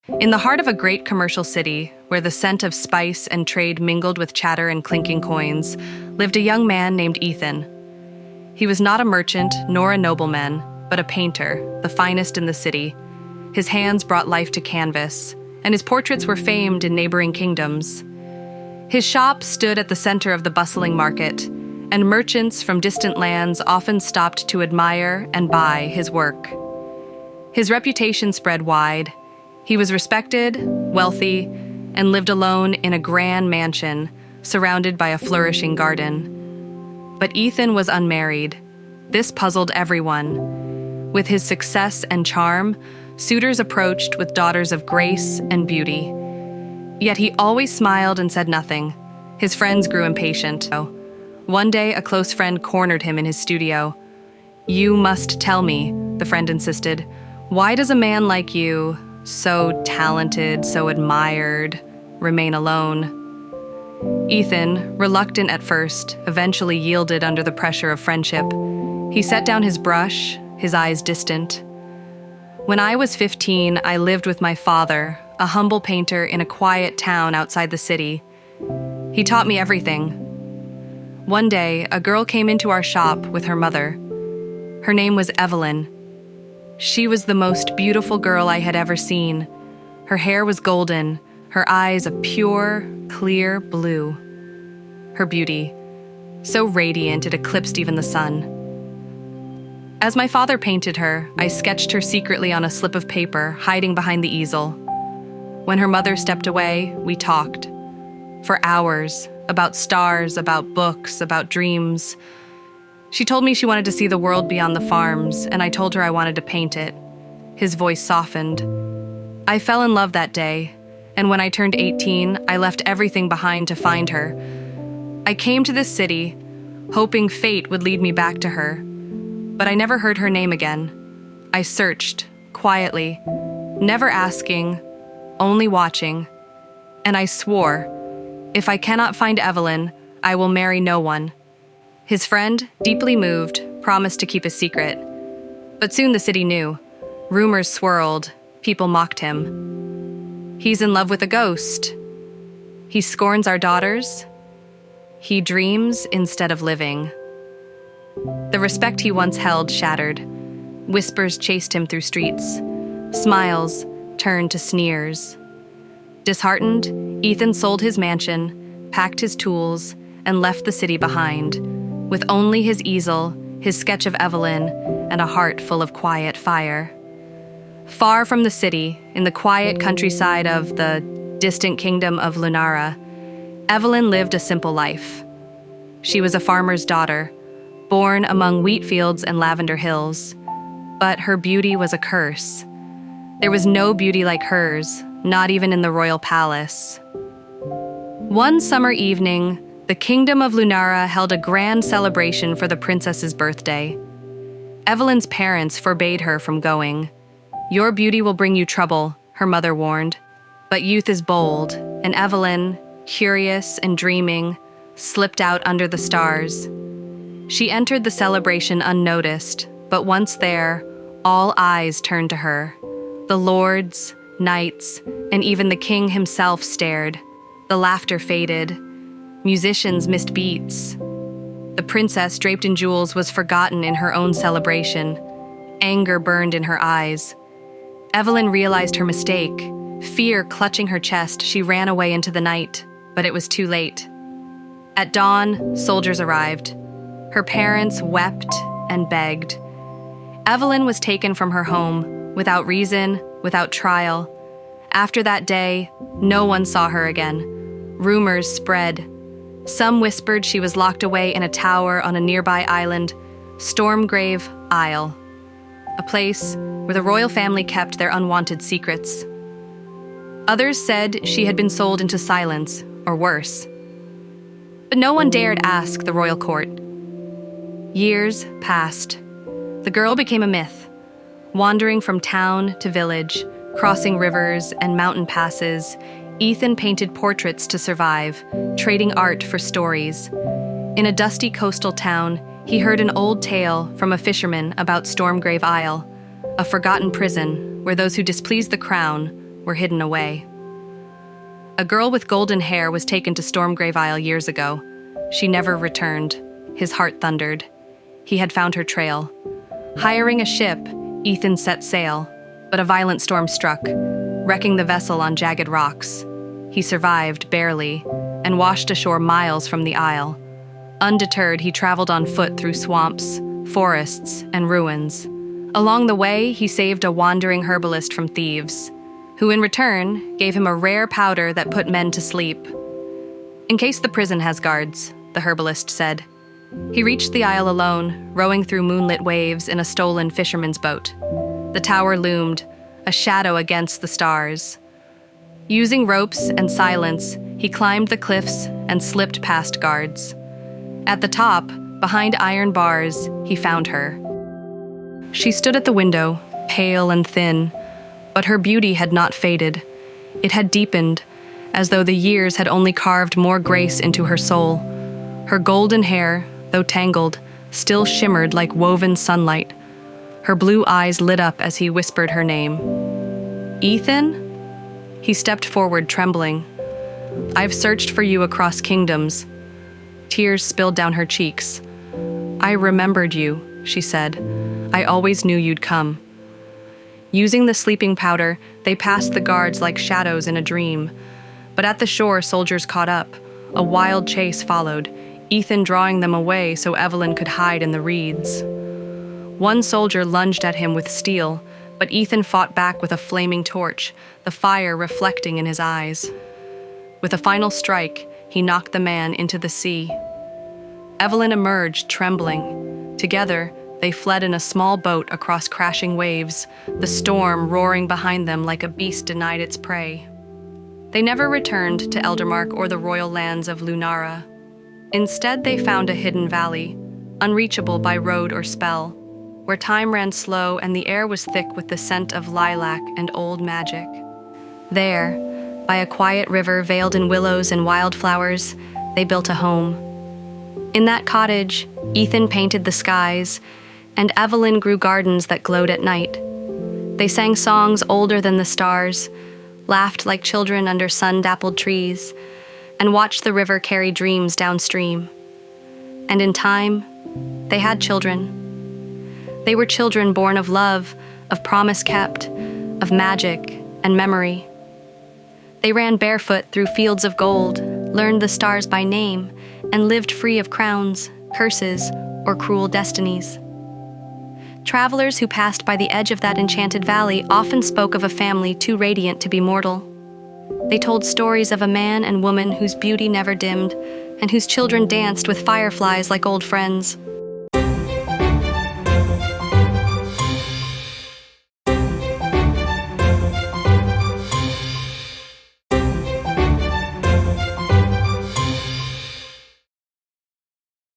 In the heart of a great commercial city, where the scent of spice and trade mingled with chatter and clinking coins, lived a young man named Ethan. He was not a merchant nor a nobleman, but a painter, the finest in the city. His hands brought life to canvas, and his portraits were famed in neighboring kingdoms. His shop stood at the center of the bustling market, and merchants from distant lands often stopped to admire and buy his work. His reputation spread wide. He was respected, wealthy, and lived alone in a grand mansion surrounded by a flourishing garden. But Ethan was unmarried. This puzzled everyone. With his success and charm, suitors approached with daughters of grace and beauty. Yet he always smiled and said nothing. His friends grew impatient. One day, a close friend cornered him in his studio. "You must tell me," the friend insisted. "Why does a man like you, so talented, so admired, remain alone?" Ethan, reluctant at first, eventually yielded under the pressure of friendship. He set down his brush, his eyes distant. "When I was 15, I lived with my father, a humble painter in a quiet town outside the city. He taught me everything. One day, a girl came into our shop with her mother. Her name was Evelyn. She was the most beautiful girl I had ever seen. Her hair was golden, her eyes a pure, clear blue. Her beauty, so radiant it eclipsed even the sun. As my father painted her, I sketched her secretly on a slip of paper, hiding behind the easel. When her mother stepped away, we talked. For hours, about stars, about books, about dreams. She told me she wanted to see the world beyond the farms, and I told her I wanted to paint it. His voice softened. I fell in love that day, and when I turned 18, I left everything behind to find her. I came to this city, hoping fate would lead me back to her, but I never heard her name again. I searched, quietly, never asking, only watching, and I swore, if I cannot find Evelyn, I will marry no one. His friend, deeply moved, promised to keep his secret. But soon the city knew. Rumors swirled, people mocked him. He's in love with a ghost. He scorns our daughters. He dreams instead of living. The respect he once held shattered. Whispers chased him through streets. Smiles turned to sneers. Disheartened, Ethan sold his mansion, packed his tools, and left the city behind, with only his easel, his sketch of Evelyn, and a heart full of quiet fire. Far from the city, in the quiet countryside of the distant kingdom of Lunara, Evelyn lived a simple life. She was a farmer's daughter, born among wheat fields and lavender hills. But her beauty was a curse. There was no beauty like hers, not even in the royal palace. One summer evening, the kingdom of Lunara held a grand celebration for the princess's birthday. Evelyn's parents forbade her from going. "Your beauty will bring you trouble," her mother warned. But youth is bold, and Evelyn, curious and dreaming, slipped out under the stars. She entered the celebration unnoticed, but once there, all eyes turned to her. The lords, knights, and even the king himself stared. The laughter faded. Musicians missed beats. The princess, draped in jewels, was forgotten in her own celebration. Anger burned in her eyes. Evelyn realized her mistake. Fear clutching her chest, she ran away into the night, but it was too late. At dawn, soldiers arrived. Her parents wept and begged. Evelyn was taken from her home, without reason, without trial. After that day, no one saw her again. Rumors spread. Some whispered she was locked away in a tower on a nearby island, Stormgrave Isle, a place where the royal family kept their unwanted secrets. Others said she had been sold into silence, or worse. But no one dared ask the royal court. Years passed. The girl became a myth, wandering from town to village, crossing rivers and mountain passes. Ethan painted portraits to survive, trading art for stories. In a dusty coastal town, he heard an old tale from a fisherman about Stormgrave Isle, a forgotten prison where those who displeased the crown were hidden away. A girl with golden hair was taken to Stormgrave Isle years ago. She never returned. His heart thundered. He had found her trail. Hiring a ship, Ethan set sail, but a violent storm struck, wrecking the vessel on jagged rocks. He survived, barely, and washed ashore miles from the isle. Undeterred, he traveled on foot through swamps, forests, and ruins. Along the way, he saved a wandering herbalist from thieves, who in return gave him a rare powder that put men to sleep. In case the prison has guards, the herbalist said. He reached the isle alone, rowing through moonlit waves in a stolen fisherman's boat. The tower loomed, a shadow against the stars. Using ropes and silence, he climbed the cliffs and slipped past guards. At the top, behind iron bars, he found her. She stood at the window, pale and thin, but her beauty had not faded. It had deepened, as though the years had only carved more grace into her soul. Her golden hair, though tangled, still shimmered like woven sunlight. Her blue eyes lit up as he whispered her name. "Ethan?" He stepped forward, trembling. "I've searched for you across kingdoms." Tears spilled down her cheeks. "I remembered you," she said. "I always knew you'd come." Using the sleeping powder, they passed the guards like shadows in a dream. But at the shore, soldiers caught up. A wild chase followed, Ethan drawing them away so Evelyn could hide in the reeds. One soldier lunged at him with steel, but Ethan fought back with a flaming torch, the fire reflecting in his eyes. With a final strike, he knocked the man into the sea. Evelyn emerged, trembling. Together, they fled in a small boat across crashing waves, the storm roaring behind them like a beast denied its prey. They never returned to Eldermark or the royal lands of Lunara. Instead, they found a hidden valley, unreachable by road or spell, where time ran slow and the air was thick with the scent of lilac and old magic. There, by a quiet river veiled in willows and wildflowers, they built a home. In that cottage, Ethan painted the skies, and Evelyn grew gardens that glowed at night. They sang songs older than the stars, laughed like children under sun-dappled trees, and watched the river carry dreams downstream. And in time, they had children. They were children born of love, of promise kept, of magic and memory. They ran barefoot through fields of gold, learned the stars by name, and lived free of crowns, curses, or cruel destinies. Travelers who passed by the edge of that enchanted valley often spoke of a family too radiant to be mortal. They told stories of a man and woman whose beauty never dimmed, and whose children danced with fireflies like old friends.